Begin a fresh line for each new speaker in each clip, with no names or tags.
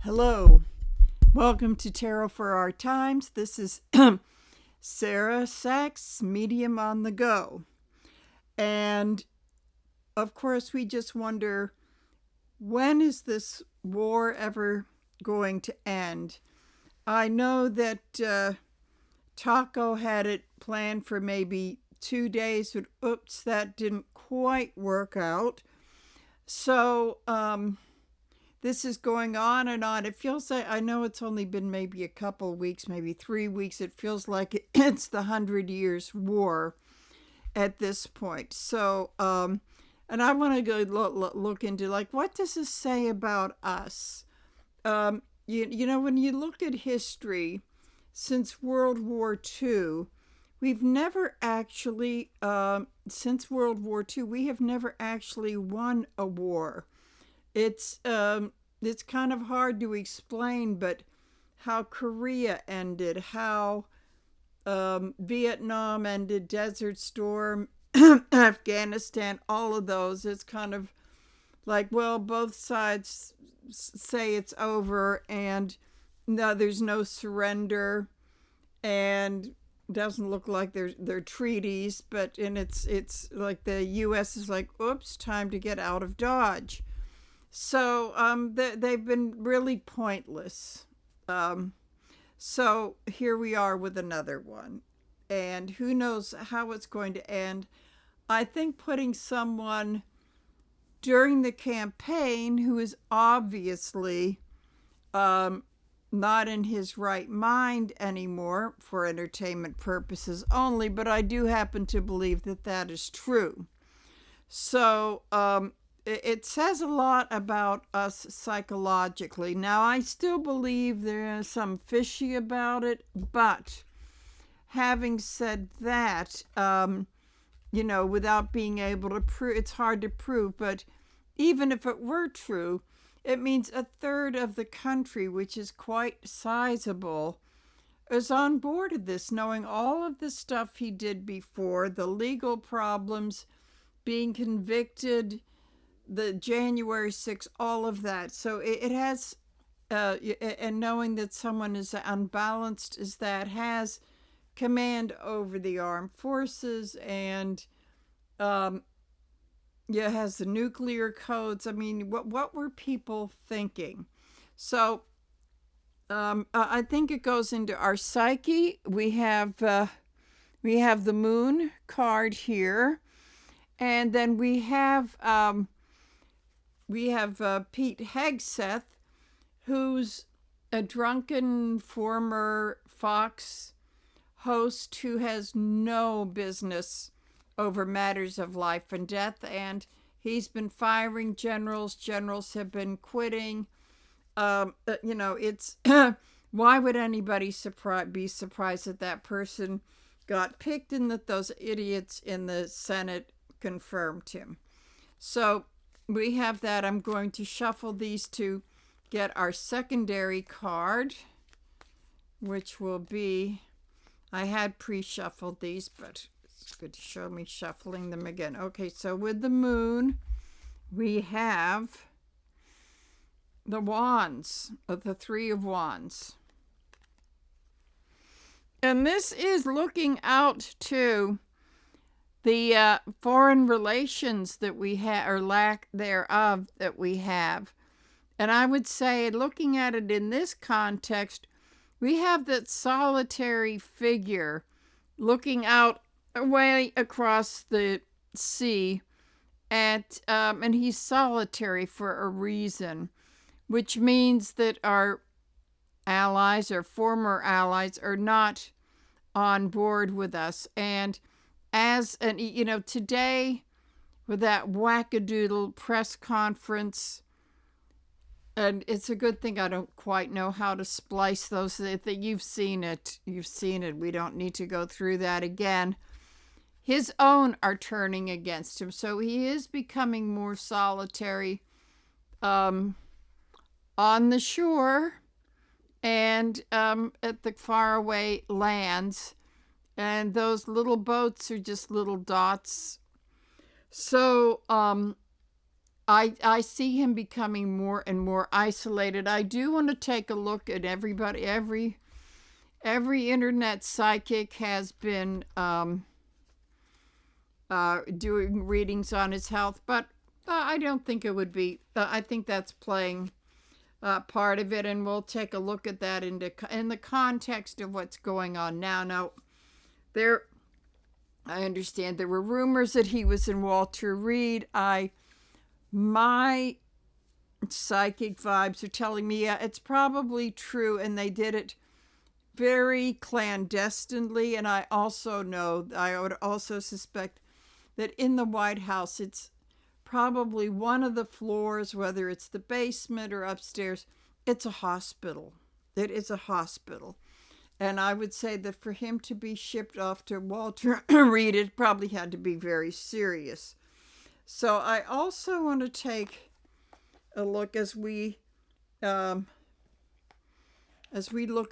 Hello, welcome to Tarot for Our Times. This is Sarah Sachs, medium on the go. And of course, we just wonder, when is this war ever going to end? I know that Taco had it planned for maybe 2 days, but oops, that didn't quite work out. So, this is going on and on. It feels like, I know it's only been maybe a couple weeks, maybe 3 weeks. It feels like it's the 100 Years' War at this point. So, and I want to go look into, like, what does this say about us? You know, when you look at history, since World War II, we've never actually, since World War II, we have never actually won a war. It's kind of hard to explain, but how Korea ended, how Vietnam ended, Desert Storm, Afghanistan, all of those. It's kind of like, well, both sides say it's over, and no, there's no surrender, and doesn't look like they're treaties, but it's like the U.S. is like, oops, time to get out of Dodge. So they've been really pointless. So here we are with another one. And who knows how it's going to end. I think putting someone during the campaign who is obviously not in his right mind anymore for entertainment purposes only, but I do happen to believe that that is true. So it says a lot about us psychologically. Now, I still believe there is some fishy about it, but having said that, you know, without being able to prove, it's hard to prove, but even if it were true, it means a third of the country, which is quite sizable, is on board of this, knowing all of the stuff he did before, the legal problems, being convicted, the January 6th, all of that. So it has, and knowing that someone is unbalanced as that, has command over the armed forces, and has the nuclear codes. I mean, what were people thinking? So I think it goes into our psyche. We have the moon card here, and then we have Pete Hegseth, who's a drunken former Fox host who has no business over matters of life and death, and he's been firing generals. Generals have been quitting. You know, it's why would anybody be surprised that that person got picked and that those idiots in the Senate confirmed him? So we have that. I'm going to shuffle these to get our secondary card, which will be, I had pre-shuffled these, but it's good to show me shuffling them again. Okay, so with the moon, we have the wands, the Three of Wands. And this is looking out to the foreign relations that we have, or lack thereof that we have. And I would say, looking at it in this context, we have that solitary figure looking out away across the sea, and he's solitary for a reason, which means that our allies or former allies are not on board with us. And you know, today with that wackadoodle press conference, and it's a good thing I don't quite know how to splice those. You've seen it. We don't need to go through that again. His own are turning against him, so he is becoming more solitary on the shore and at the faraway lands. And those little boats are just little dots. So I see him becoming more and more isolated. I do want to take a look at everybody. Every internet psychic has been doing readings on his health, but I don't think it would be. I think that's playing part of it, and we'll take a look at that in the context of what's going on now. Now, I understand there were rumors that he was in Walter Reed. My psychic vibes are telling me, yeah, it's probably true, and they did it very clandestinely. And I would also suspect that in the White House, it's probably one of the floors, whether it's the basement or upstairs, it's a hospital. It is a hospital. And I would say that for him to be shipped off to Walter Reed, it probably had to be very serious. So I also want to take a look as we look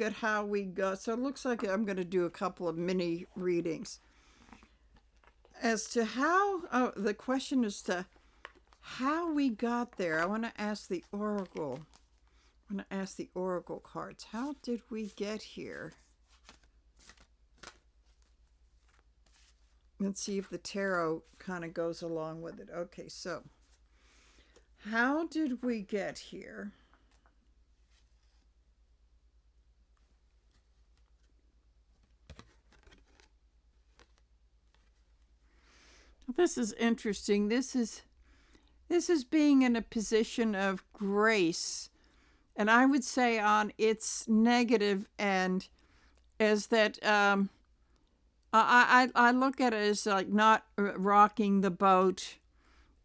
at how we go. So it looks like I'm going to do a couple of mini readings. As to the question is to how we got there. I want to ask the oracle. I'm going to ask the oracle cards. How did we get here? Let's see if the tarot kind of goes along with it. Okay, so how did we get here? This is interesting. This is being in a position of grace. And I would say on its negative end is that I look at it as like not rocking the boat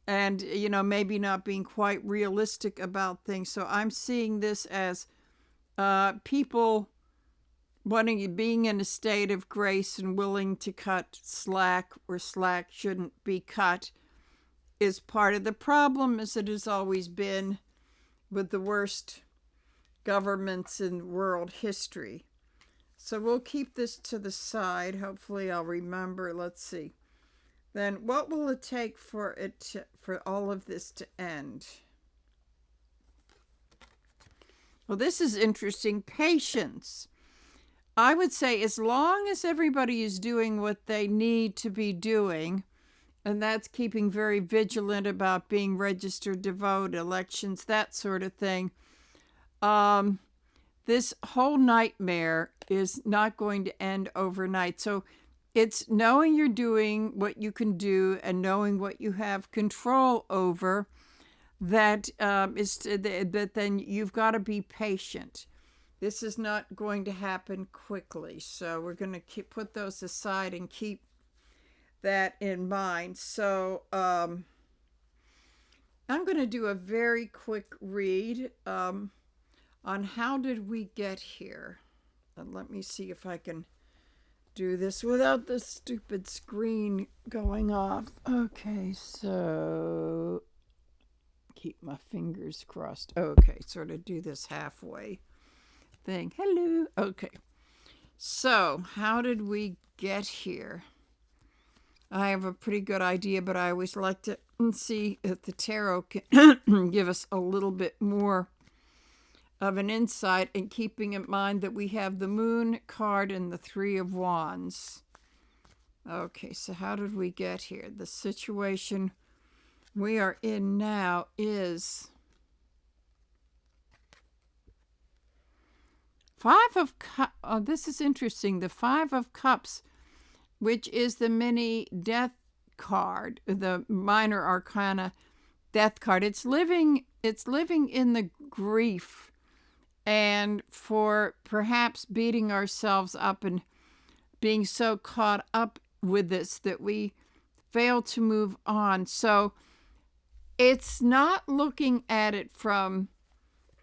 and, maybe not being quite realistic about things. So I'm seeing this as people being in a state of grace and willing to cut slack where slack shouldn't be cut is part of the problem, as it has always been with the worst governments in world history. So we'll keep this to the side. Hopefully I'll remember. Let's see. Then what will it take for all of this to end? Well, this is interesting. Patience. I would say as long as everybody is doing what they need to be doing, and that's keeping very vigilant about being registered to vote, elections, that sort of thing, this whole nightmare is not going to end overnight. So it's knowing you're doing what you can do and knowing what you have control over that then you've got to be patient. This is not going to happen quickly. So we're going to put those aside and keep that in mind. So I'm going to do a very quick read on how did we get here. And let me see if I can do this without the stupid screen going off. Okay, so keep my fingers crossed. Okay, sort of do this halfway thing. Hello. Okay, so how did we get here? I have a pretty good idea, but I always like to see if the tarot can give us a little bit more of an insight, and keeping in mind that we have the Moon card and the Three of Wands. Okay, so how did we get here? The situation we are in now is Five of Cups. Oh, this is interesting. The Five of Cups, which is the mini death card, the minor arcana death card. It's living in the grief and for perhaps beating ourselves up and being so caught up with this that we fail to move on. So it's not looking at it from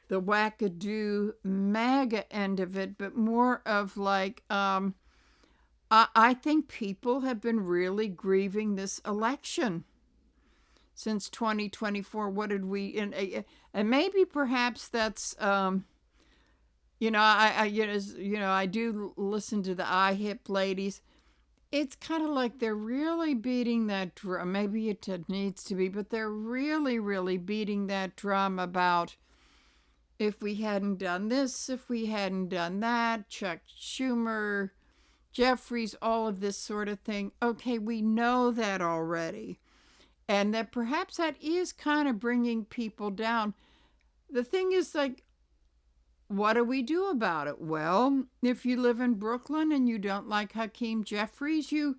the wackadoo MAGA end of it, but more of like, I think people have been really grieving this election since 2024. What did we, and maybe perhaps that's, I do listen to the IHIP ladies, it's kind of like they're really beating that drum. Maybe it needs to be, but they're really, really beating that drum about if we hadn't done this, if we hadn't done that, Chuck Schumer, Jeffries, all of this sort of thing. Okay, we know that already. And that perhaps that is kind of bringing people down. The thing is, like, what do we do about it? Well, if you live in Brooklyn and you don't like Hakeem Jeffries, you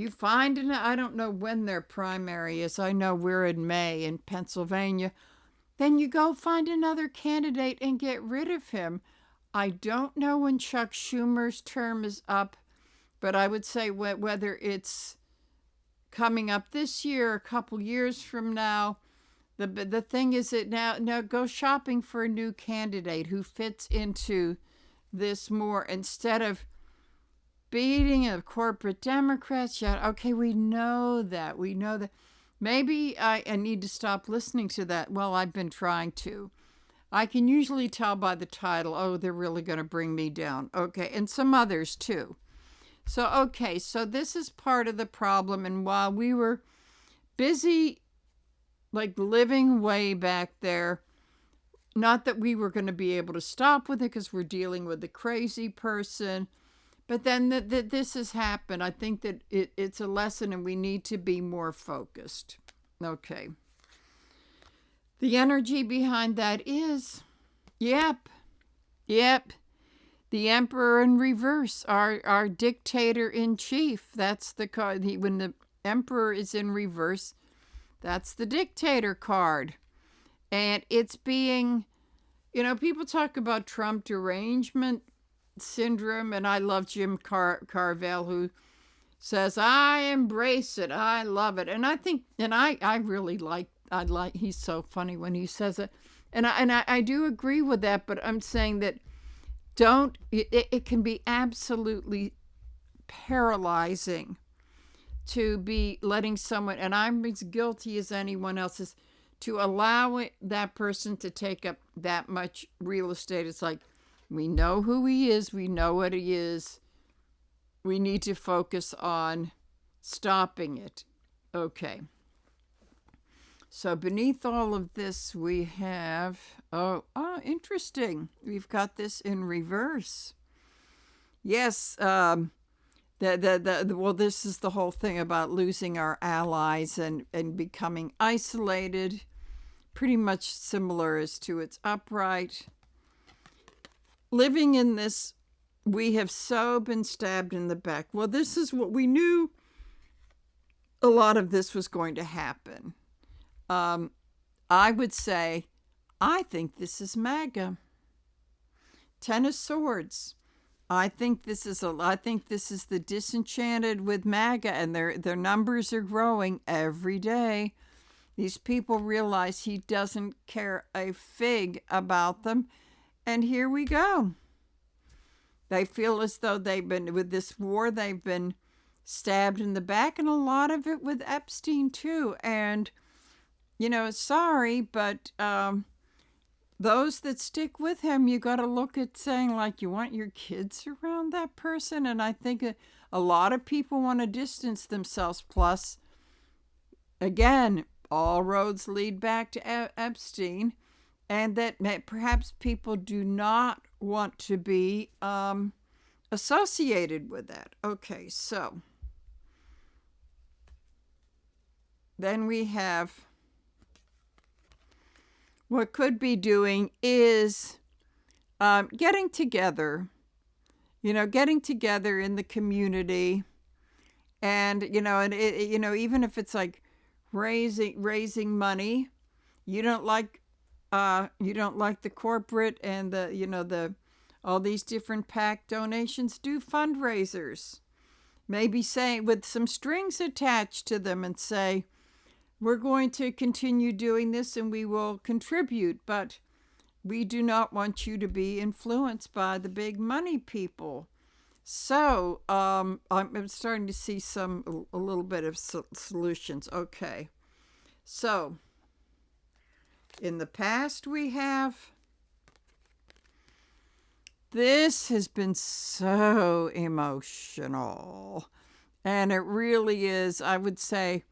find, and I don't know when their primary is. I know we're in May in Pennsylvania. Then you go find another candidate and get rid of him. I don't know when Chuck Schumer's term is up, but I would say whether it's coming up this year, a couple years from now, the thing is that now go shopping for a new candidate who fits into this more instead of beating the corporate Democrats. Yeah, okay, we know that. Maybe I need to stop listening to that. Well, I've been trying to. I can usually tell by the title, oh, they're really going to bring me down. Okay, and some others too. So this is part of the problem. And while we were busy, like living way back there, not that we were going to be able to stop with it because we're dealing with a crazy person, but then this has happened. I think that it's a lesson and we need to be more focused. Okay. The energy behind that is, yep. The emperor in reverse, our dictator in chief. That's the card. When the emperor is in reverse, that's the dictator card. And it's being, people talk about Trump derangement syndrome, and I love Jim Carville, who says, I embrace it, I love it. And I think, and I really like, he's so funny when he says it. And I do agree with that, but I'm saying that it can be absolutely paralyzing to be letting someone, and I'm as guilty as anyone else is, to allow that person to take up that much real estate. It's like, we know who he is. We know what he is. We need to focus on stopping it. Okay. So beneath all of this, we have, interesting. We've got this in reverse. Yes. Well, this is the whole thing about losing our allies and becoming isolated. Pretty much similar as to its upright. Living in this, we have so been stabbed in the back. Well, this is what we knew. A lot of this was going to happen. I would say, I think this is MAGA. Ten of Swords. I think this is the disenchanted with MAGA, and their numbers are growing every day. These people realize he doesn't care a fig about them. And here we go. They feel as though with this war, they've been stabbed in the back, and a lot of it with Epstein too. And, sorry, but those that stick with him, you got to look at saying, like, you want your kids around that person. And I think a lot of people want to distance themselves. Plus, again, all roads lead back to Epstein. And that perhaps people do not want to be associated with that. Okay, so then we have what could be doing is getting together, getting together in the community, and even if it's like raising money, you don't like the corporate and the all these different PAC donations. Do fundraisers, maybe say with some strings attached to them, and say, we're going to continue doing this and we will contribute, but we do not want you to be influenced by the big money people. So I'm starting to see a little bit of solutions. Okay, so in the past we have, this has been so emotional. And it really is, I would say,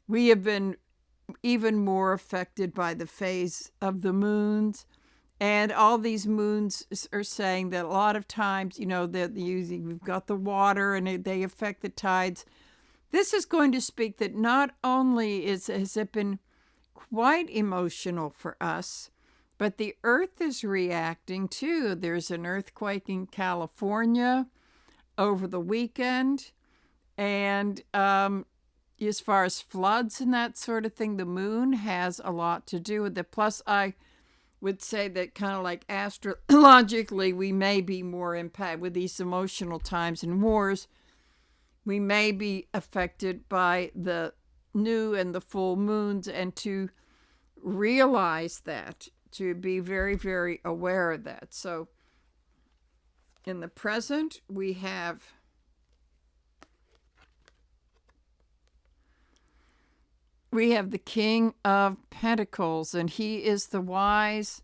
we have been even more affected by the phase of the moons. And all these moons are saying that a lot of times, that we've got the water and they affect the tides. This is going to speak that not only has it been quite emotional for us, but the earth is reacting too. There's an earthquake in California over the weekend. And as far as floods and that sort of thing, the moon has a lot to do with it. Plus, I would say that kind of like astrologically, we may be more impacted with these emotional times and wars. We may be affected by the new and the full moons, and to realize that, to be very, very aware of that. So in the present, we have the King of Pentacles, and he is the wise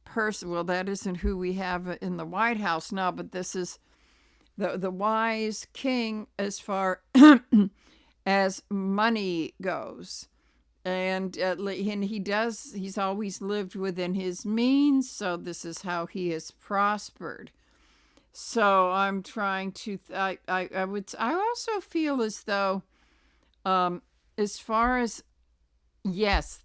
person. Well, that isn't who we have in the White House now, but this is the wise king as far as money goes. And he's always lived within his means, so this is how he has prospered. So I'm trying to, I also feel as though, as far as, yes,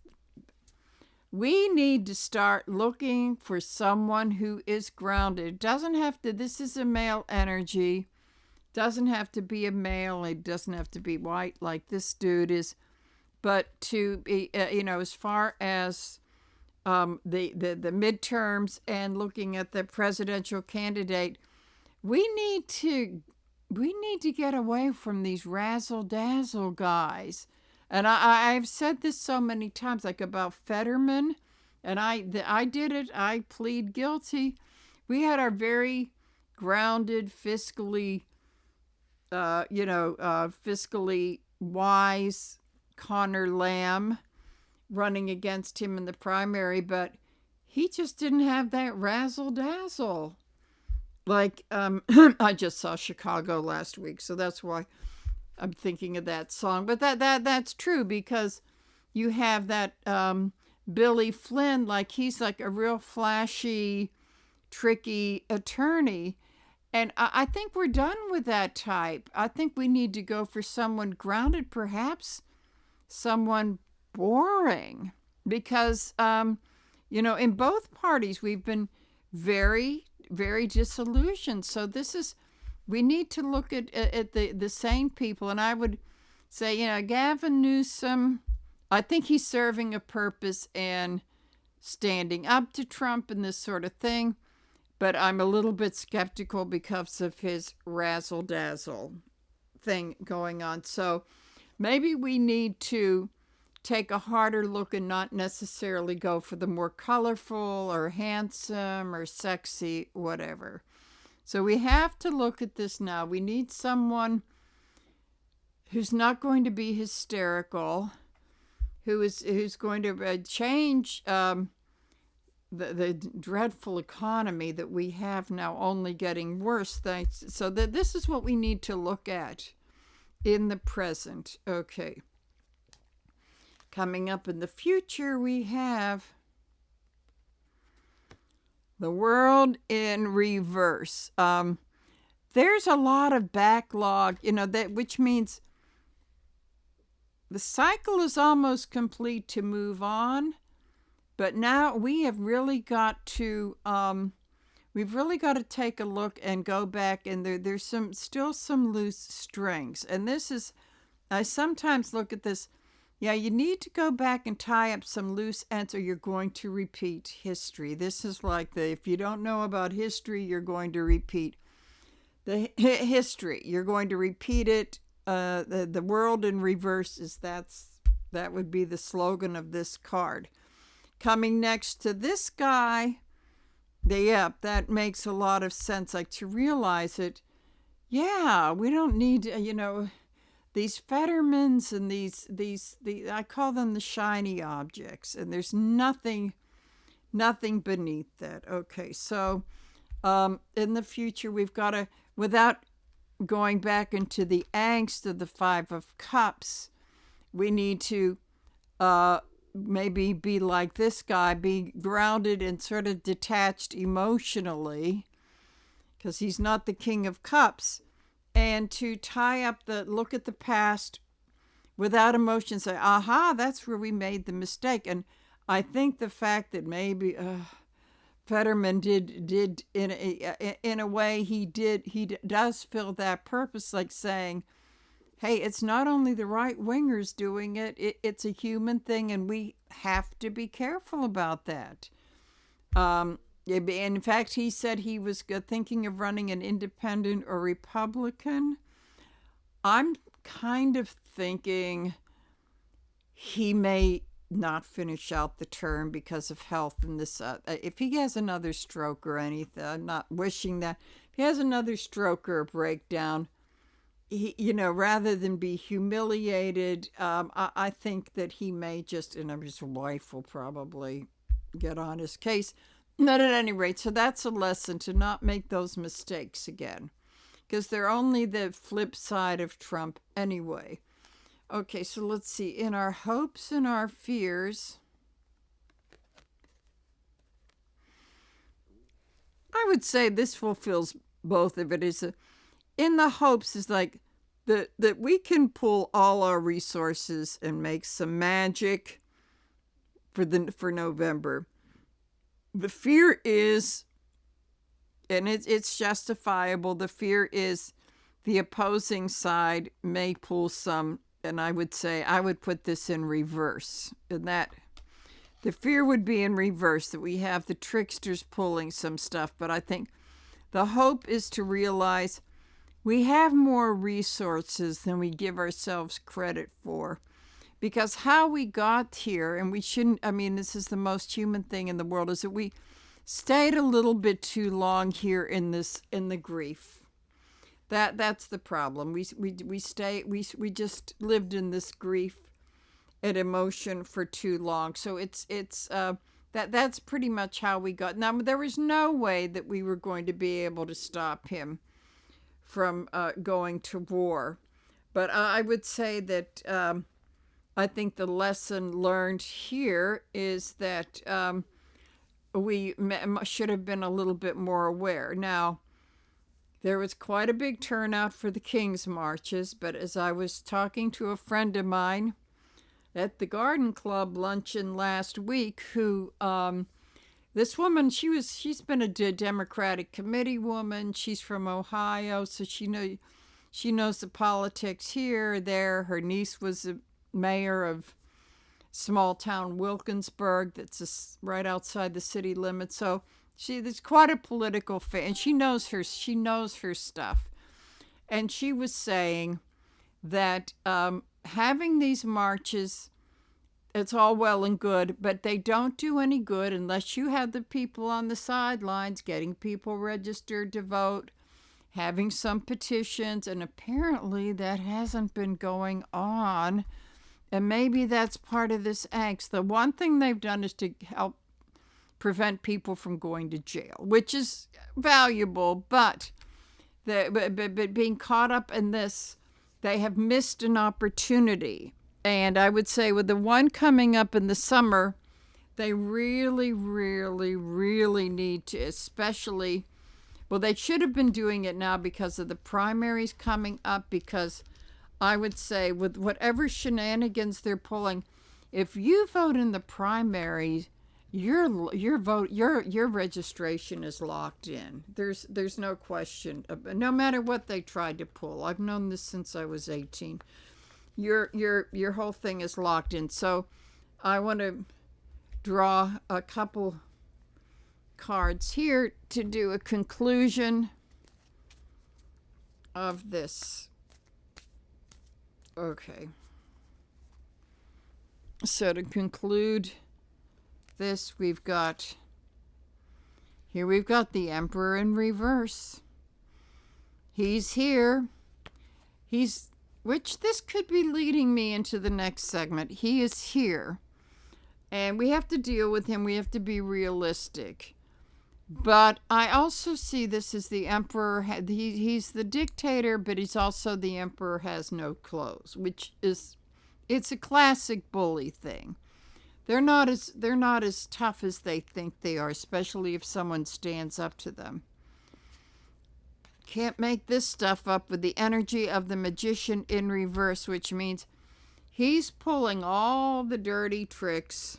we need to start looking for someone who is grounded. It doesn't have to, this is a male energy, doesn't have to be a male, it doesn't have to be white like this dude is, but to be, as far as the midterms and looking at the presidential candidate, we need to get away from these razzle-dazzle guys. And I've said this so many times, like about Fetterman, and I did it. I plead guilty. We had our very grounded, fiscally wise Connor Lamb running against him in the primary, but he just didn't have that razzle-dazzle. Like, I just saw Chicago last week, so that's why I'm thinking of that song. But that's true, because you have that Billy Flynn, like he's like a real flashy, tricky attorney. And I think we're done with that type. I think we need to go for someone grounded, perhaps someone boring. Because, in both parties, we've been very, very disillusioned. So we need to look at the sane people. And I would say, Gavin Newsom, I think he's serving a purpose in standing up to Trump and this sort of thing. But I'm a little bit skeptical because of his razzle-dazzle thing going on. So maybe we need to take a harder look and not necessarily go for the more colorful or handsome or sexy, whatever. So we have to look at this now. We need someone who's not going to be hysterical, who's going to change the dreadful economy that we have now, only getting worse. So that this is what we need to look at in the present. Okay. Coming up in the future, we have the world in reverse. There's a lot of backlog, which means the cycle is almost complete to move on. But now we have really got to, take a look and go back, and there's still some loose strings. And this is, I sometimes look at this, you need to go back and tie up some loose ends, or you're going to repeat history. This is like if you don't know about history, you're going to repeat the history. You're going to repeat it. The world in reverse that would be the slogan of this card. Coming next to this guy, that makes a lot of sense. Like, to realize it, we don't need, these Fettermans and these I call them the shiny objects, and there's nothing beneath that. Okay, so in the future, we've got to, without going back into the angst of the Five of Cups, we need to maybe be like this guy, be grounded and sort of detached emotionally, because he's not the King of Cups, and to tie up look at the past without emotion, say, aha, that's where we made the mistake. And I think the fact that maybe Fetterman did in a way he does fill that purpose, like saying, hey, it's not only the right wingers doing it, it's a human thing, and we have to be careful about that. In fact, he said he was thinking of running an independent or Republican. I'm kind of thinking he may not finish out the term because of health and this. If he has another stroke or anything, I'm not wishing that. If he has another stroke or a breakdown, rather than be humiliated, I think that he may just, and his wife will probably get on his case. But at any rate, so that's a lesson to not make those mistakes again, because they're only the flip side of Trump anyway. Okay, so let's see. In our hopes and our fears, I would say this fulfills both of it. In the hopes is like that we can pull all our resources and make some magic for November. The fear is, and it's justifiable, the fear is the opposing side may pull some, and I would say I would put this in reverse. And that the fear would be in reverse, that we have the tricksters pulling some stuff. But I think the hope is to realize we have more resources than we give ourselves credit for. Because how we got here, and we shouldn't, this is the most human thing in the world, is that we stayed a little bit too long here in the grief. That's the problem. We just lived in this grief and emotion for too long. So that's pretty much how we got. Now, there was no way that we were going to be able to stop him from going to war. But I would say that I think the lesson learned here is that we should have been a little bit more aware. Now, there was quite a big turnout for the King's marches, but as I was talking to a friend of mine at the Garden Club luncheon last week, who this woman, she's been a Democratic committee woman. She's from Ohio, so she knows the politics here, there. Her niece was a mayor of small town Wilkinsburg that's right outside the city limits. So there's quite a political fan, and she knows her stuff. And she was saying that having these marches, it's all well and good, but they don't do any good unless you have the people on the sidelines getting people registered to vote, having some petitions, and apparently that hasn't been going on. And maybe that's part of this angst. The one thing they've done is to help prevent people from going to jail, which is valuable, but being caught up in this, they have missed an opportunity. And I would say with the one coming up in the summer, they really, really, really need to, especially, well, they should have been doing it now because of the primaries coming up, because I would say with whatever shenanigans they're pulling, if you vote in the primaries, your registration is locked in. There's no question. No matter what they tried to pull. I've known this since I was 18. Your whole thing is locked in. So I want to draw a couple cards here to do a conclusion of this. Okay. So to conclude this, we've got the Emperor in reverse. He's here. Which this could be leading me into the next segment. He is here. And we have to deal with him. We have to be realistic. But I also see this as the emperor. He's the dictator, but he's also the emperor has no clothes, which is it's a classic bully thing. They're not as tough as they think they are, especially if someone stands up to them. Can't make this stuff up with the energy of the magician in reverse, which means he's pulling all the dirty tricks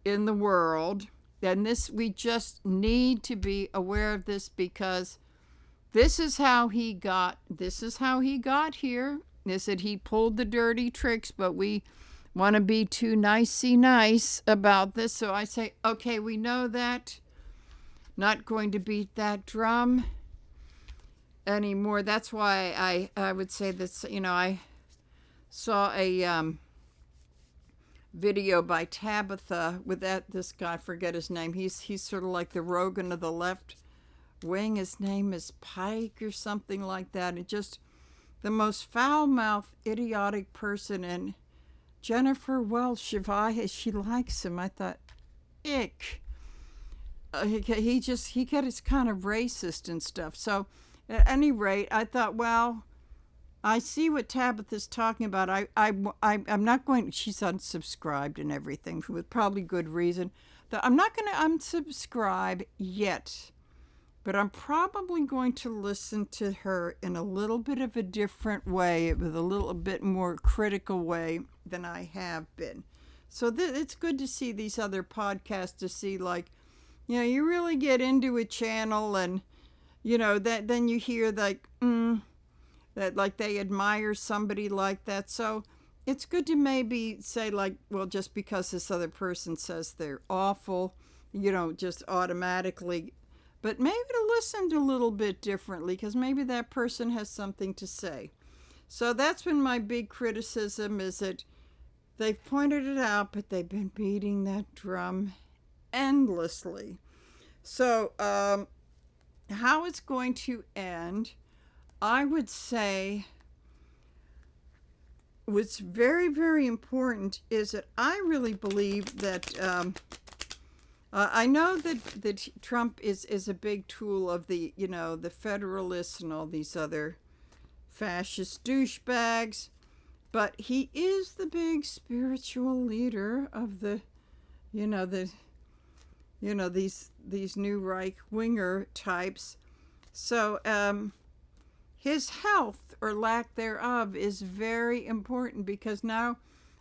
in the world. And we just need to be aware of this because this is how he got here. Is that he pulled the dirty tricks, but we want to be too nicey nice about this. So I say, okay, we know that. Not going to beat that drum anymore. That's why I would say this, I saw a video by Tabitha with this guy, I forget his name. He's sort of like the Rogan of the left wing. His name is Pike or something like that. And just the most foul-mouthed, idiotic person. And Jennifer Welch, she likes him. I thought, ick. He gets kind of racist and stuff. So at any rate, I thought, well, I see what Tabitha's talking about. I'm not going. She's unsubscribed and everything with probably good reason. I'm not going to unsubscribe yet, but I'm probably going to listen to her in a little bit of a different way, with a little bit more critical way than I have been. So it's good to see these other podcasts, to see like, you really get into a channel and, that then you hear like, that like they admire somebody like that. So it's good to maybe say like, well, just because this other person says they're awful, just automatically, but maybe to listen to a little bit differently, because maybe that person has something to say. So that's been my big criticism, is that they've pointed it out, but they've been beating that drum endlessly. So how it's going to end, I would say what's very, very important is that I really believe that I know that Trump is a big tool of the Federalists and all these other fascist douchebags, but he is the big spiritual leader of these new right-winger types. So his health or lack thereof is very important, because now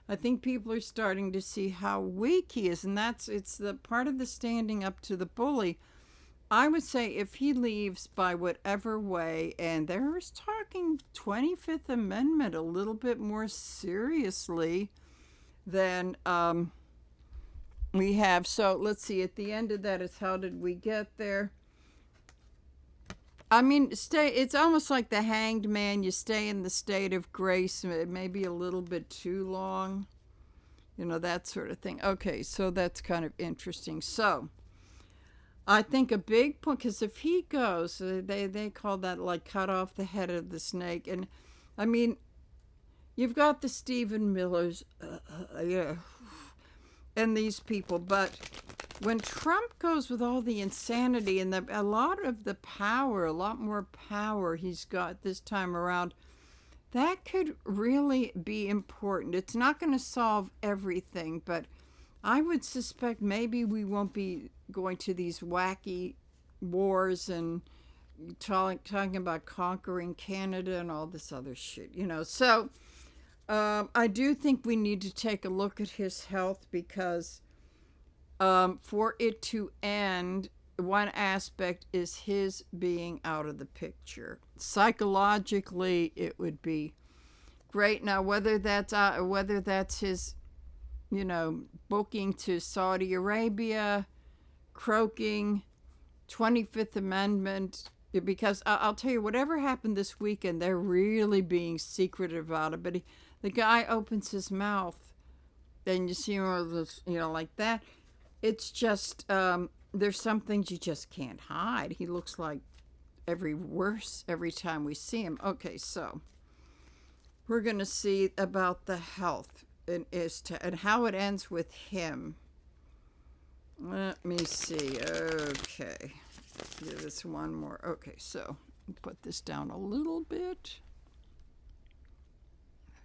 I think people are starting to see how weak he is, and it's the part of the standing up to the bully. I would say if he leaves by whatever way, and there's talking 25th Amendment a little bit more seriously than we have. So let's see, at the end of that is, how did we get there? I mean, it's almost like the hanged man. You stay in the state of grace, maybe a little bit too long, that sort of thing. Okay, so that's kind of interesting. So I think a big point, because if he goes, they call that like cut off the head of the snake. And I mean, you've got the Stephen Millers, and these people, but when Trump goes with all the insanity and a lot more power he's got this time around, that could really be important. It's not going to solve everything, but I would suspect maybe we won't be going to these wacky wars and talking about conquering Canada and all this other shit, So I do think we need to take a look at his health, because for it to end, one aspect is his being out of the picture. Psychologically, it would be great. Now, whether that's his, booking to Saudi Arabia, croaking, 25th Amendment, because I'll tell you, whatever happened this weekend, they're really being secretive about it. But the guy opens his mouth, then you see him, like that. It's just, there's some things you just can't hide. He looks like worse every time we see him. Okay, so we're going to see about the health and how it ends with him. Let me see. Okay. Give this one more. Okay, so put this down a little bit.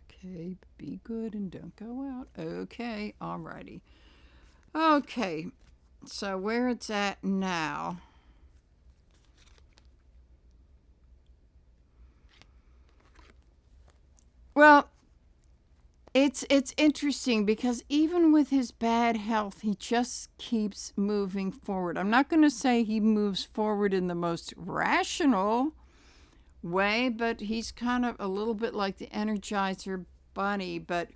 Okay, be good and don't go out. Okay, alrighty. Okay, so where it's at now. Well, it's interesting because even with his bad health, he just keeps moving forward. I'm not going to say he moves forward in the most rational way, but he's kind of a little bit like the Energizer Bunny. But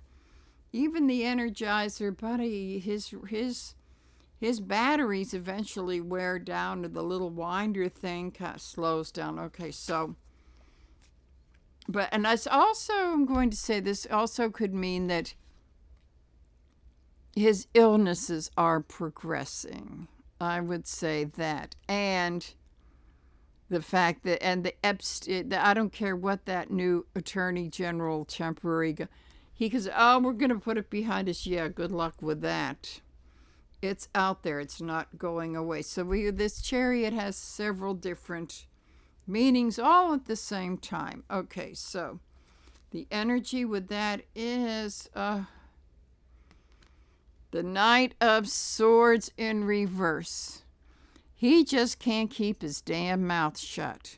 even the Energizer Bunny, his batteries eventually wear down, to the little winder thing kind of slows down. Okay, so. And that's also, I'm going to say this also could mean that his illnesses are progressing. I would say that. And the fact that, and the Epstein, I don't care what that new Attorney General temporary, he goes, oh, we're going to put it behind us. Yeah, good luck with that. It's out there. It's not going away. So this chariot has several different meanings all at the same time. Okay, so the energy with that is the Knight of Swords in reverse. He just can't keep his damn mouth shut.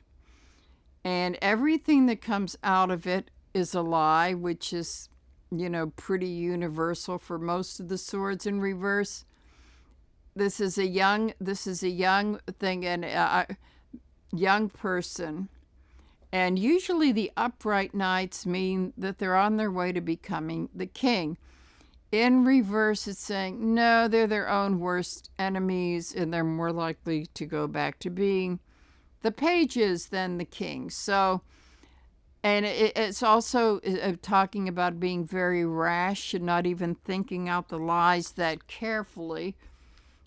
And everything that comes out of it is a lie, which is, pretty universal for most of the swords in reverse. This is a young thing, and young person, and usually the upright knights mean that they're on their way to becoming the king. In reverse, it's saying no, they're their own worst enemies and they're more likely to go back to being the pages than the king. So, and it's also talking about being very rash and not even thinking out the lies that carefully,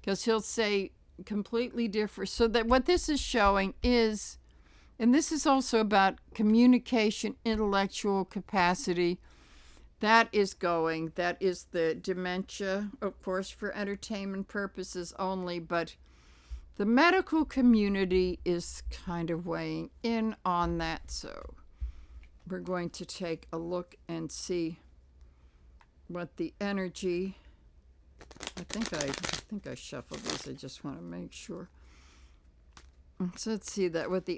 because he'll say completely different. So that what this is showing is, and this is also about communication, intellectual capacity, that is the dementia, of course, for entertainment purposes only, but the medical community is kind of weighing in on that. So we're going to take a look and see what the energy. I think I shuffled this. I just want to make sure. So let's see that what is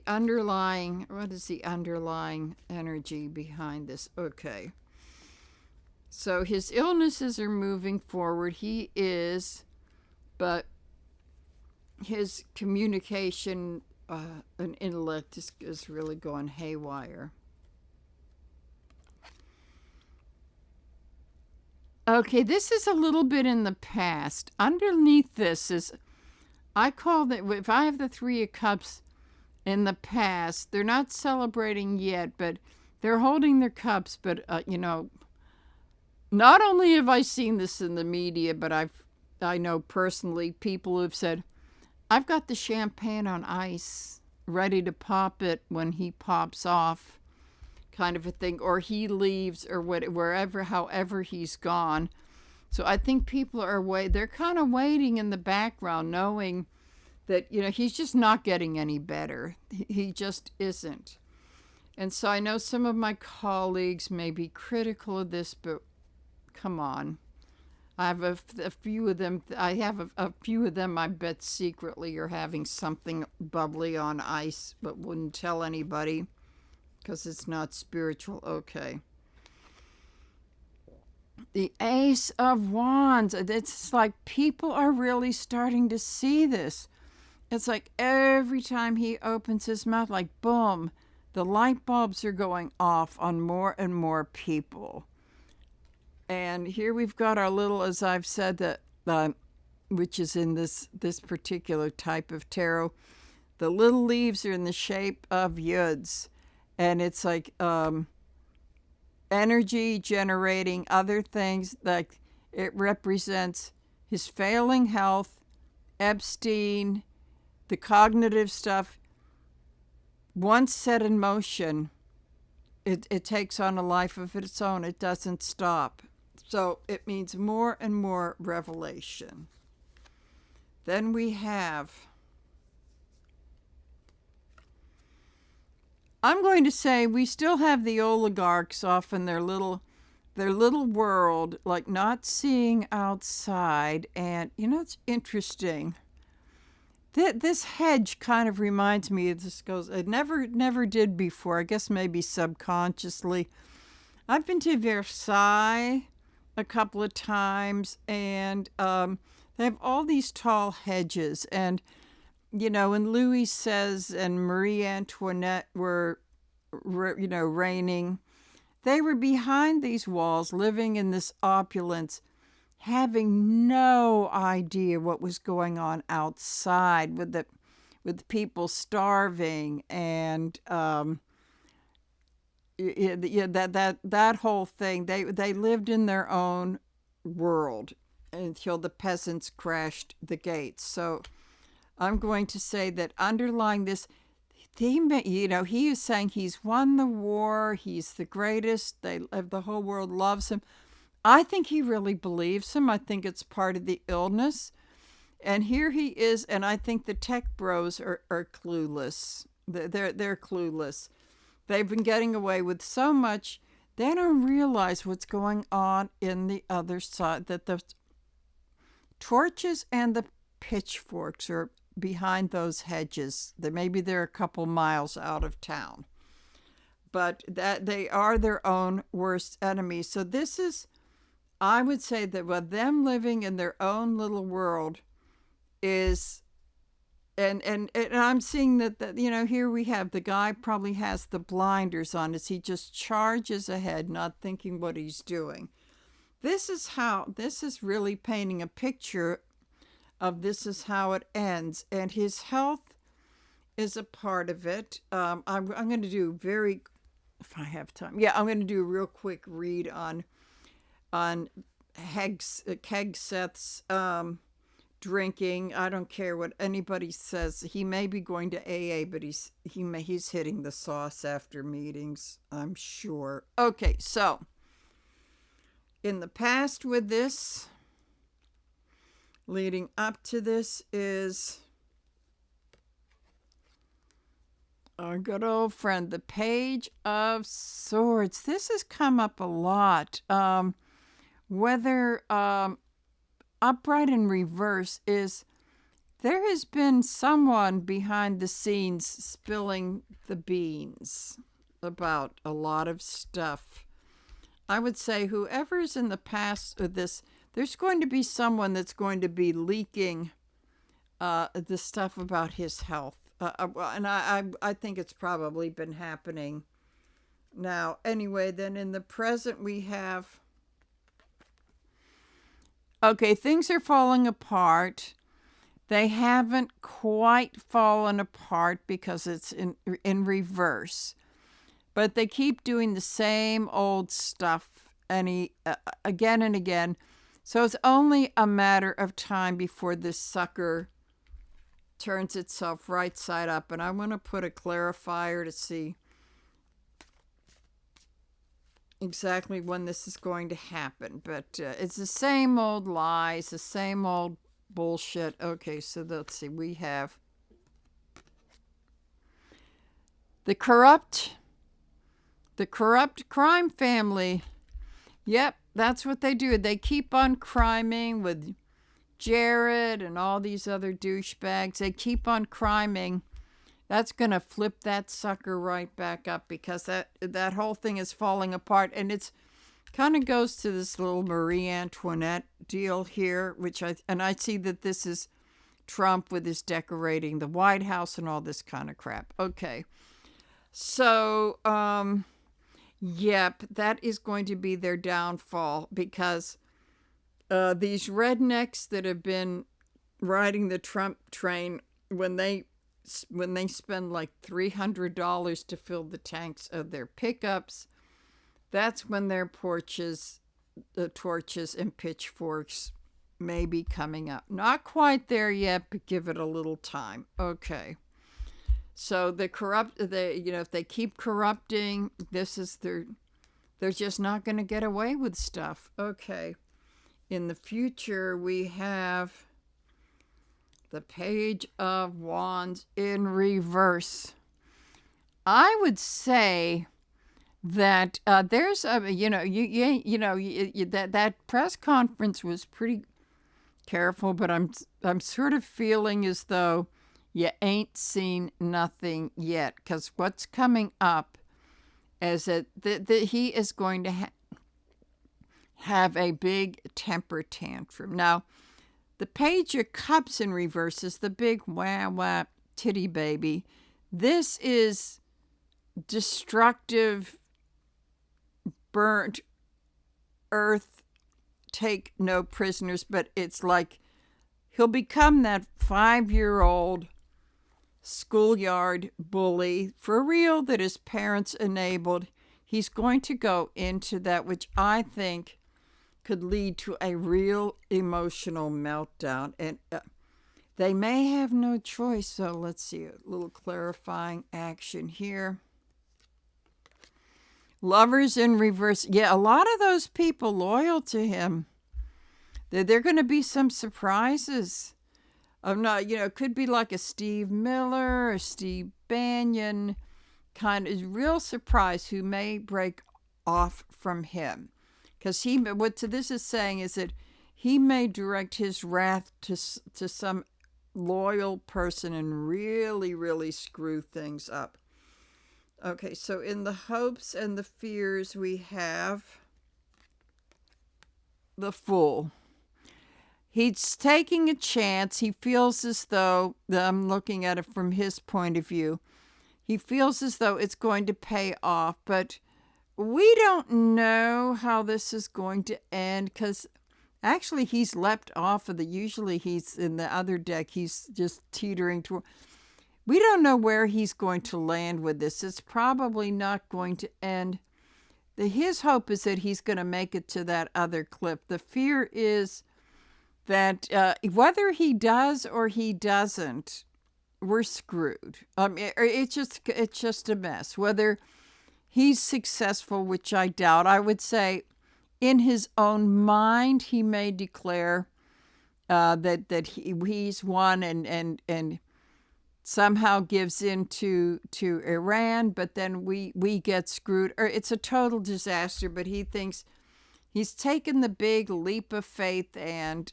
the underlying energy behind this? Okay. So his illnesses are moving forward. He is, but his communication and intellect is really going haywire. Okay, this is a little bit in the past. Underneath this is, I call that, if I have the Three of Cups in the past, they're not celebrating yet, but they're holding their cups. But, not only have I seen this in the media, but I know personally people who've said, I've got the champagne on ice, ready to pop it when he pops off, kind of a thing, or he leaves, or however he's gone. So I think people they're kind of waiting in the background, knowing that, he's just not getting any better. He just isn't. And so I know some of my colleagues may be critical of this, but come on. I have a few of them. I bet secretly are having something bubbly on ice, but wouldn't tell anybody because it's not spiritual. Okay. The Ace of Wands. It's like people are really starting to see this. It's like every time he opens his mouth, like boom, the light bulbs are going off on more and more people. And here we've got our little, as I've said, that which is in this particular type of tarot, the little leaves are in the shape of yuds. And it's like energy generating other things. Like it represents his failing health, Epstein, the cognitive stuff. Once set in motion, it takes on a life of its own. It doesn't stop. So it means more and more revelation. Then we have, I'm going to say we still have the oligarchs off in their little world, like not seeing outside. And it's interesting. This hedge kind of reminds me of this. Goes, it never did before. I guess maybe subconsciously. I've been to Versailles a couple of times, and they have all these tall hedges. And when Louis says and Marie Antoinette were, reigning, they were behind these walls, living in this opulence, having no idea what was going on outside with people starving and that whole thing. They lived in their own world until the peasants crashed the gates. So I'm going to say that underlying this theme, he is saying he's won the war, he's the greatest, the whole world loves him. I think he really believes him. I think it's part of the illness. And here he is, and I think the tech bros are clueless. They're clueless. They've been getting away with so much. They don't realize what's going on in the other side, that the torches and the pitchforks are behind those hedges. Maybe they're a couple miles out of town. But that they are their own worst enemies. So this is, I would say that with them living in their own little world is, and I'm seeing that here we have the guy probably has the blinders on as he just charges ahead, not thinking what he's doing. This is really painting a picture of this is how it ends, and his health is a part of it. I'm going to do if I have time. Yeah, I'm going to do a real quick read on Kegseth's drinking. I don't care what anybody says. He may be going to AA, but he's hitting the sauce after meetings, I'm sure. Okay, so in the past with this, leading up to this is our good old friend, the Page of Swords. This has come up a lot. Whether upright and reverse is, there has been someone behind the scenes spilling the beans about a lot of stuff. I would say whoever's in the past of this, there's going to be someone that's going to be leaking the stuff about his health. And I think it's probably been happening now. Anyway, then in the present we have, okay, things are falling apart. They haven't quite fallen apart because it's in reverse. But they keep doing the same old stuff again and again. So it's only a matter of time before this sucker turns itself right side up. And I want to put a clarifier to see exactly when this is going to happen. But it's the same old lies, the same old bullshit. Okay, so let's see. We have the corrupt crime family. Yep, that's what they do. They keep on criming with Jared and all these other douchebags. They keep on criming. That's going to flip that sucker right back up because that whole thing is falling apart. And it's kind of goes to this little Marie Antoinette deal here, which I see that this is Trump with his decorating the White House and all this kind of crap. Okay. So, yep, that is going to be their downfall because these rednecks that have been riding the Trump train, when they spend like $300 to fill the tanks of their pickups, that's when their torches and pitchforks may be coming up. Not quite there yet, but give it a little time. Okay. So if they keep corrupting, they're just not going to get away with stuff. Okay. In the future, we have the Page of Wands in reverse. I would say that there's a that press conference was pretty careful, but I'm sort of feeling as though you ain't seen nothing yet, because what's coming up is that he is going to have a big temper tantrum. Now, the Page of Cups in reverse is the big wah titty baby. This is destructive, burnt earth, take no prisoners, but it's like he'll become that 5-year-old schoolyard bully for real that his parents enabled. He's going to go into that, which I think could lead to a real emotional meltdown. And they may have no choice. So let's see, a little clarifying action here. Lovers in reverse. Yeah, a lot of those people loyal to him. There going to be some surprises. I'm not, it could be like a Steve Miller or Steve Banyan kind of real surprise who may break off from him. Because what this is saying is that he may direct his wrath to some loyal person and really, really screw things up. Okay, so in the hopes and the fears, we have the Fool. He's taking a chance. He feels as though, I'm looking at it from his point of view, he feels as though it's going to pay off, but we don't know how this is going to end, because actually he's leapt off of usually he's in the other deck, he's just teetering toward. We don't know where he's going to land with this. It's probably not going to end. His hope is that he's going to make it to that other cliff. The fear is that whether he does or he doesn't, we're screwed. It's just a mess. Whether he's successful, which I doubt, I would say in his own mind he may declare that he's won and somehow gives in to Iran, but then we get screwed. Or it's a total disaster, but he thinks he's taken the big leap of faith, and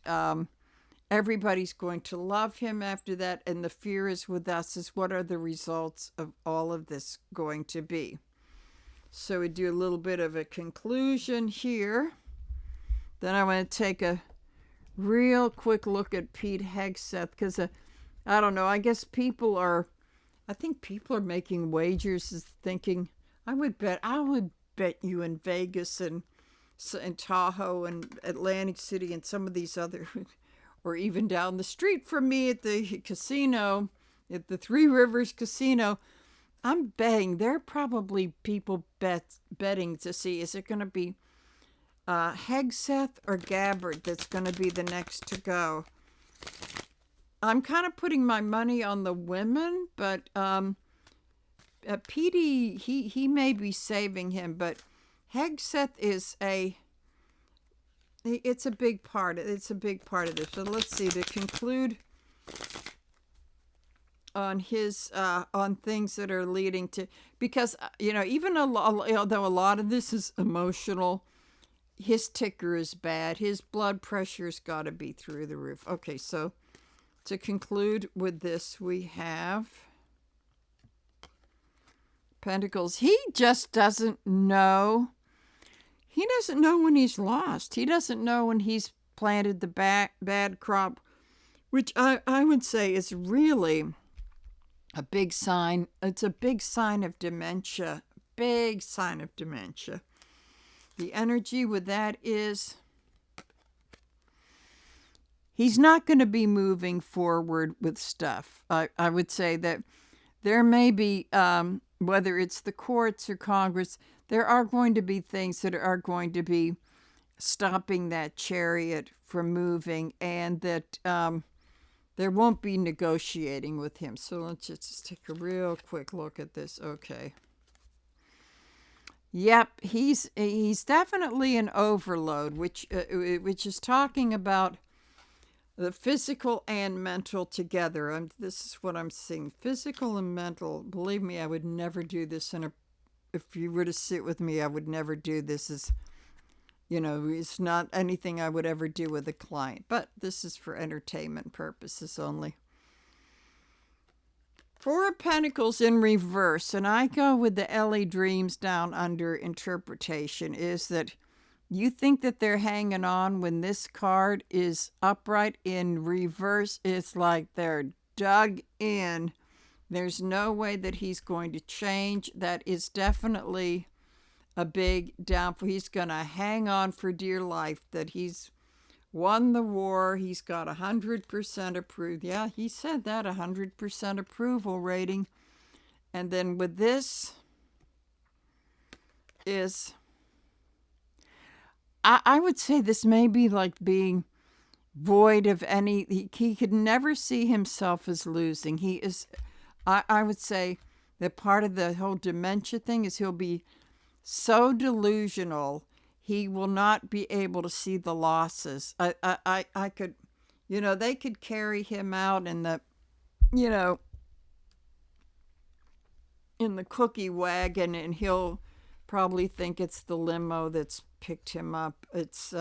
everybody's going to love him after that. And the fear is with us is what are the results of all of this going to be? So we do a little bit of a conclusion here. Then I want to take a real quick look at Pete Hegseth, because I don't know, I guess people are making wagers, thinking, I would bet you in Vegas and Tahoe and Atlantic City and some of these other, or even down the street from me at the casino, at the Three Rivers Casino, I'm betting there are probably people betting to see, is it going to be Hegseth or Gabbard that's going to be the next to go? I'm kind of putting my money on the women, but Petey, he may be saving him, but Hegseth it's a big part. It's a big part of this. So let's see, to conclude on his on things that are leading to, because even although a lot of this is emotional, his ticker is bad. His blood pressure's got to be through the roof. Okay, so to conclude with this, we have Pentacles. He just doesn't know. He doesn't know when he's lost. He doesn't know when he's planted the bad crop, which I would say is really a big sign. It's a big sign of dementia. Big sign of dementia. The energy with that is he's not going to be moving forward with stuff. I would say that there may be, whether it's the courts or Congress, there are going to be things that are going to be stopping that chariot from moving, and that there won't be negotiating with him. So let's just take a real quick look at this. Okay. Yep, he's definitely an overload, which is talking about the physical and mental together. This is what I'm seeing. Physical and mental. Believe me, I would never do this if you were to sit with me, I would never do this it's not anything I would ever do with a client, but this is for entertainment purposes only. Four of Pentacles in reverse, and I go with the Ellie Dreams down under interpretation, is that you think that they're hanging on when this card is upright. In reverse, it's like they're dug in. There's no way that he's going to change. That is definitely a big downfall. He's going to hang on for dear life, that he's won the war. He's got 100% approved. Yeah, he said that, 100% approval rating. And then with this is, I would say this may be like being void of any, he could never see himself as losing. He is, I would say that part of the whole dementia thing is he'll be so delusional, he will not be able to see the losses. I could, they could carry him out in the, in the cookie wagon, and he'll probably think it's the limo that's picked him up. It's,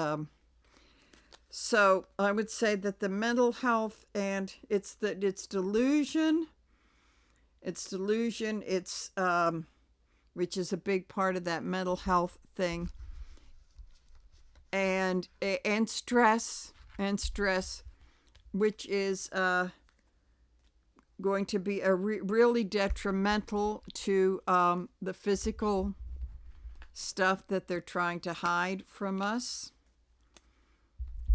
so I would say that the mental health, and it's delusion. It's delusion. It's, which is a big part of that mental health thing, and stress, which is going to be really detrimental to the physical stuff that they're trying to hide from us.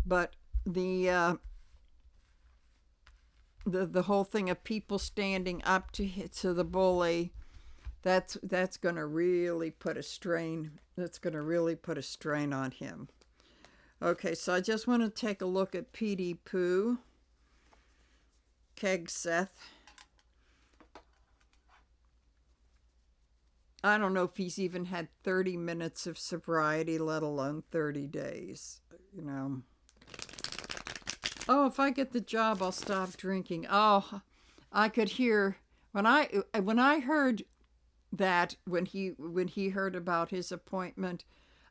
But the whole thing of people standing up to the bully, that's going to really put a strain. That's going to really put a strain on him. Okay, so I just want to take a look at Petey Pooh, Kegseth. I don't know if he's even had 30 minutes of sobriety, let alone 30 days, Oh, if I get the job, I'll stop drinking. Oh, I could hear when I heard that, when he heard about his appointment,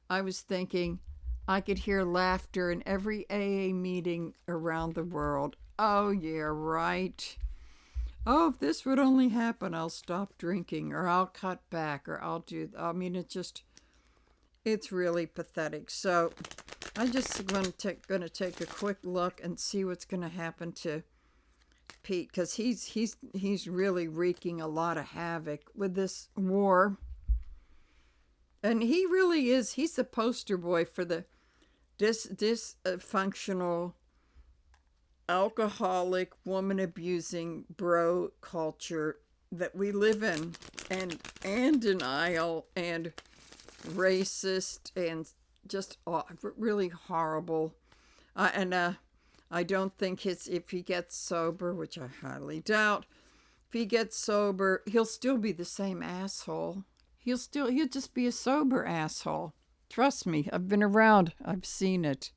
I was thinking I could hear laughter in every AA meeting around the world. Oh yeah, right. Oh, if this would only happen, I'll stop drinking, or I'll cut back, or I'll do. I mean, it's really pathetic. So I'm just going to take a quick look and see what's going to happen to Pete, because he's really wreaking a lot of havoc with this war, and he really is. He's the poster boy for the dysfunctional, alcoholic, woman abusing bro culture that we live in, and denial, and racist, and just really horrible. I don't think if he gets sober, which I highly doubt, if he gets sober, he'll still be the same asshole. He'll just be a sober asshole. Trust me, I've been around. I've seen it.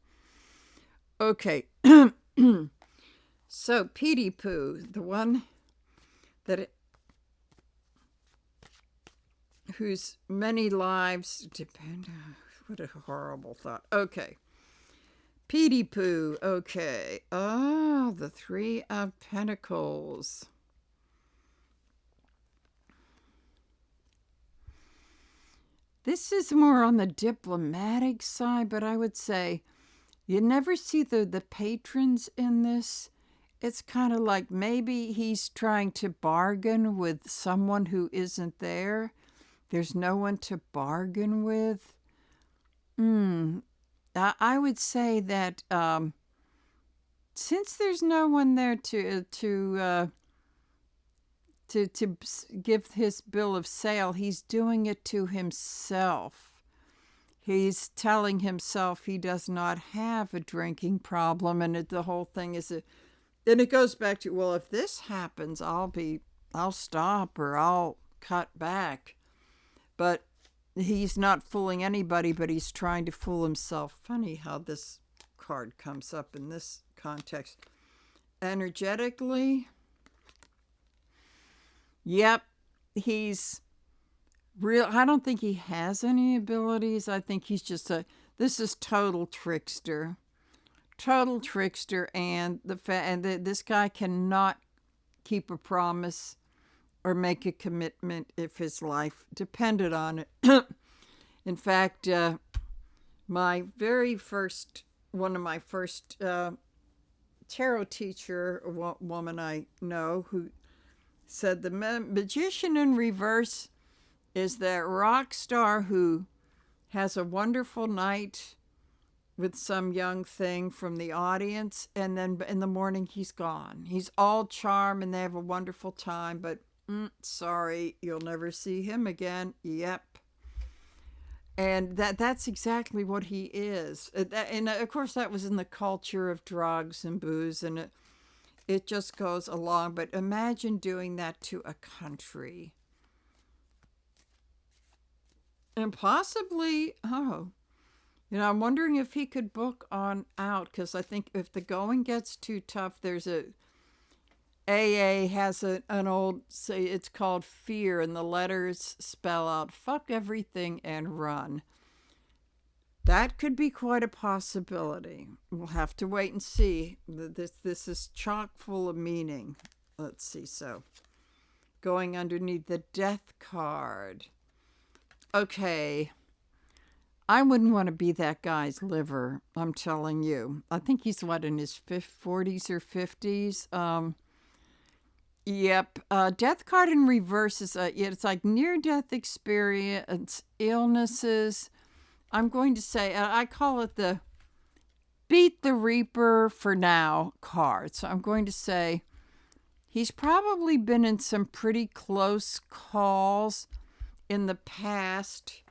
Okay. So, Petey Pooh, the one whose many lives depend. What a horrible thought. Okay. Petey Pooh. Okay. Oh, the Three of Pentacles. This is more on the diplomatic side, but I would say you never see the patrons in this. It's kind of like maybe he's trying to bargain with someone who isn't there. There's no one to bargain with. I would say that since there's no one there to give his bill of sale, he's doing it to himself. He's telling himself he does not have a drinking problem, and the whole thing is then it goes back to, well, if this happens, I'll stop, or I'll cut back. But he's not fooling anybody, but he's trying to fool himself. Funny how this card comes up and this context. Energetically, yep, he's real. I don't think he has any abilities. I think he's just this is total trickster. Total trickster, and this guy cannot keep a promise or make a commitment if his life depended on it. In fact, one of my first tarot teacher, woman I know, who said the magician in reverse is that rock star who has a wonderful night with some young thing from the audience, and then in the morning he's gone. He's all charm and they have a wonderful time, but sorry, you'll never see him again. Yep. And that's exactly what he is. And of course that was in the culture of drugs and booze, and it just goes along. But imagine doing that to a country. And possibly, I'm wondering if he could book on out, because I think if the going gets too tough, there's AA has an old, say, it's called fear, and the letters spell out fuck everything and run. That could be quite a possibility. We'll have to wait and see. This is chock full of meaning. Let's see, so going underneath the death card. Okay. I wouldn't want to be that guy's liver, I'm telling you. I think he's, in his 40s or 50s? Yep. Death card in reverse is, it's like near-death experience, illnesses. I'm going to say, I call it the beat the reaper for now card. So I'm going to say he's probably been in some pretty close calls in the past,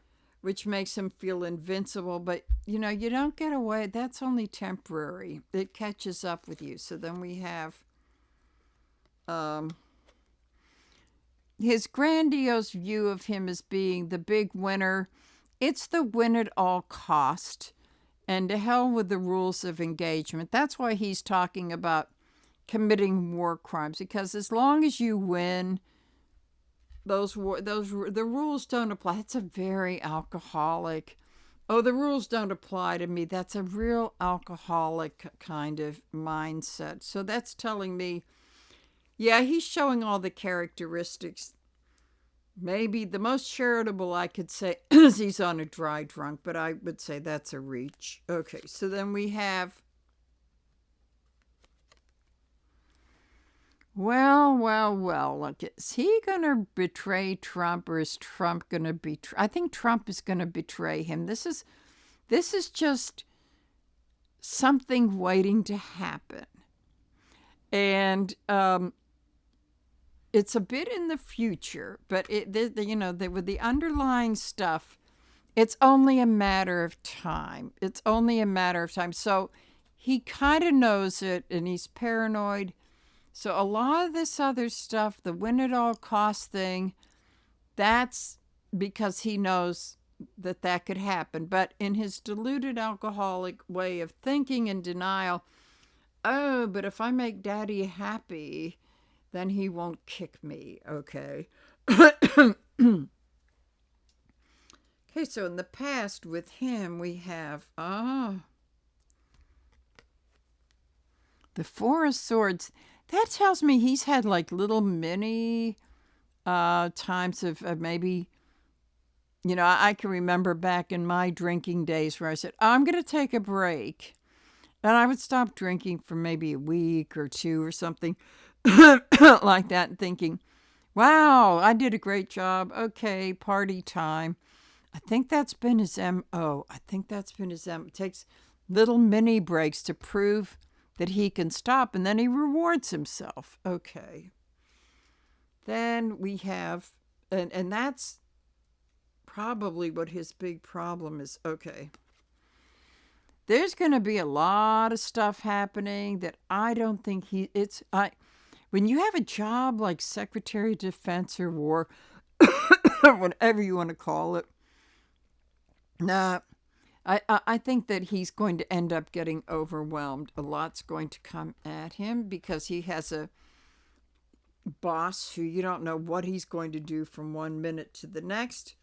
which makes him feel invincible. But, you don't get away. That's only temporary. It catches up with you. So then we have his grandiose view of him as being the big winner. It's the win at all cost. And to hell with the rules of engagement. That's why he's talking about committing war crimes. Because as long as you win, the rules don't apply. It's a very alcoholic. Oh, the rules don't apply to me. That's a real alcoholic kind of mindset. So that's telling me, yeah, he's showing all the characteristics. Maybe the most charitable I could say is he's on a dry drunk, but I would say that's a reach. Okay, so then we have, well, look, is he going to betray Trump, or is Trump going to betray? I think Trump is going to betray him. This is just something waiting to happen. And it's a bit in the future, but with the underlying stuff, it's only a matter of time. So he kind of knows it, and he's paranoid. So a lot of this other stuff, the win at all cost thing, that's because he knows that could happen. But in his deluded alcoholic way of thinking and denial, oh, but if I make Daddy happy, then he won't kick me. Okay. Okay, so in the past with him, we have, the Four of Swords. That tells me he's had like little mini times of maybe, I can remember back in my drinking days where I said, I'm going to take a break. And I would stop drinking for maybe a week or two or something like that, and thinking, wow, I did a great job. Okay, party time. I think that's been his M.O. It takes little mini breaks to prove that he can stop, and then he rewards himself. Okay. Then we have, and that's probably what his big problem is. Okay. There's going to be a lot of stuff happening that I don't think when you have a job like Secretary of Defense or War, whatever you want to call it, I think that he's going to end up getting overwhelmed. A lot's going to come at him because he has a boss who you don't know what he's going to do from one minute to the next.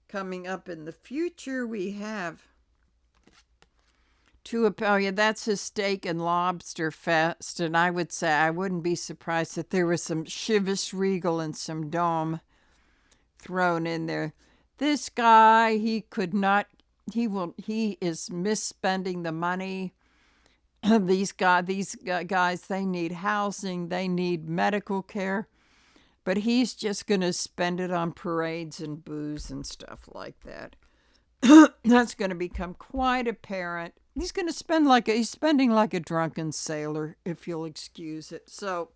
Coming up in the future, we have oh yeah, that's his steak and lobster fest. And I would say I wouldn't be surprised if there was some Chivas Regal and some Dome thrown in there. This guy, he is misspending the money. These guys, they need housing, they need medical care, but he's just going to spend it on parades and booze and stuff like that. That's going to become quite apparent. He's going to he's spending like a drunken sailor, if you'll excuse it. So,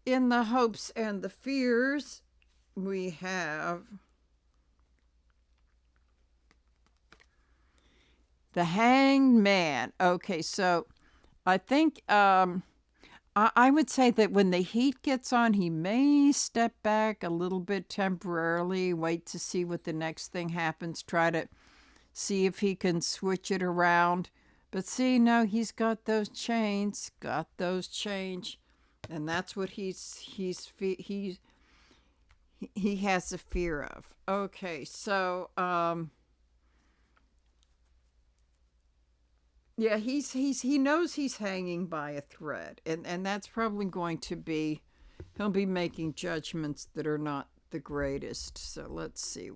in the hopes and the fears, we have the Hanged Man. Okay, so I think I would say that when the heat gets on, he may step back a little bit temporarily, wait to see what the next thing happens, try to see if he can switch it around. But see, no, he's got those chains, and that's what he has a fear of. Okay, so yeah, he knows he's hanging by a thread, and that's probably going to be, he'll be making judgments that are not the greatest. So let's see,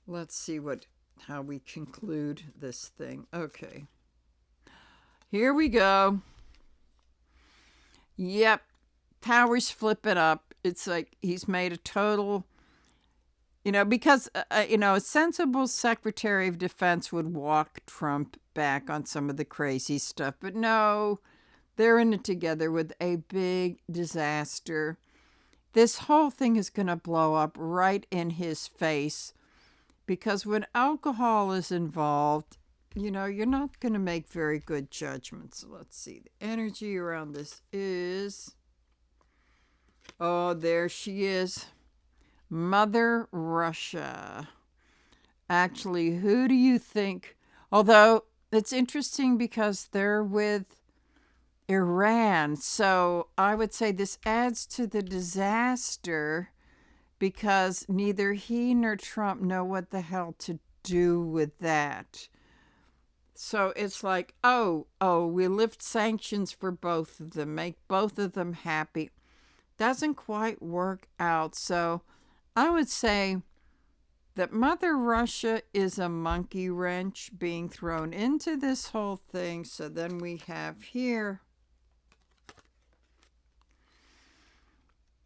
let's see how we conclude this thing. Okay, here we go. Yep, power's flipping up. It's like he's made a total. Because, a sensible Secretary of Defense would walk Trump back on some of the crazy stuff. But no, they're in it together with a big disaster. This whole thing is going to blow up right in his face. Because when alcohol is involved, you're not going to make very good judgments. Let's see. The energy around this is... Oh, there she is. Mother Russia. Actually, who do you think? Although it's interesting because they're with Iran. So I would say this adds to the disaster because neither he nor Trump know what the hell to do with that. So it's like, we lift sanctions for both of them, make both of them happy. Doesn't quite work out. So I would say that Mother Russia is a monkey wrench being thrown into this whole thing. So then we have here.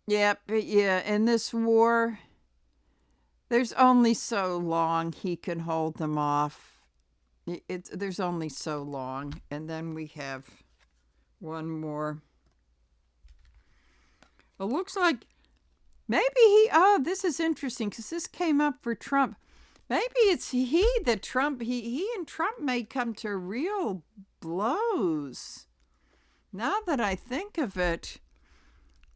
Yeah, in this war, there's only so long he can hold them off. There's only so long. And then we have one more. It looks like maybe this is interesting because this came up for Trump. Maybe it's he and Trump may come to real blows. Now that I think of it,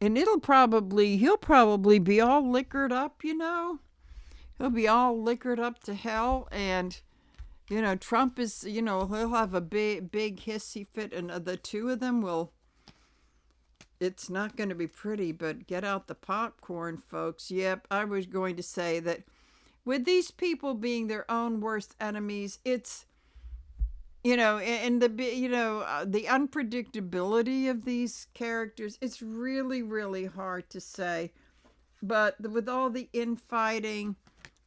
and he'll probably be all liquored up, He'll be all liquored up to hell, and, Trump is, he'll have a big hissy fit, and the two of them will... It's not going to be pretty, but get out the popcorn, folks. Yep, I was going to say that with these people being their own worst enemies, it's, and the unpredictability of these characters, it's really, really hard to say. But with all the infighting,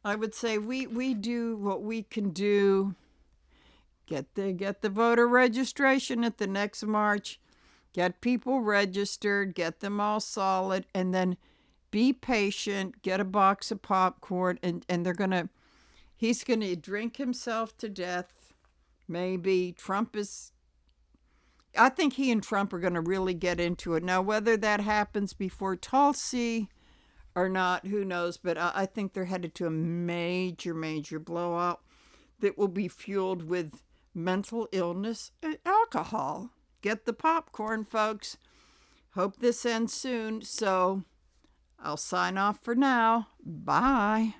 I would say we do what we can do. Get the voter registration at the next march. Get people registered, get them all solid, and then be patient, get a box of popcorn, and he's going to drink himself to death. Maybe I think he and Trump are going to really get into it. Now, whether that happens before Tulsi or not, who knows, but I think they're headed to a major, major blowout that will be fueled with mental illness and alcohol. Get the popcorn, folks. Hope this ends soon. So I'll sign off for now. Bye.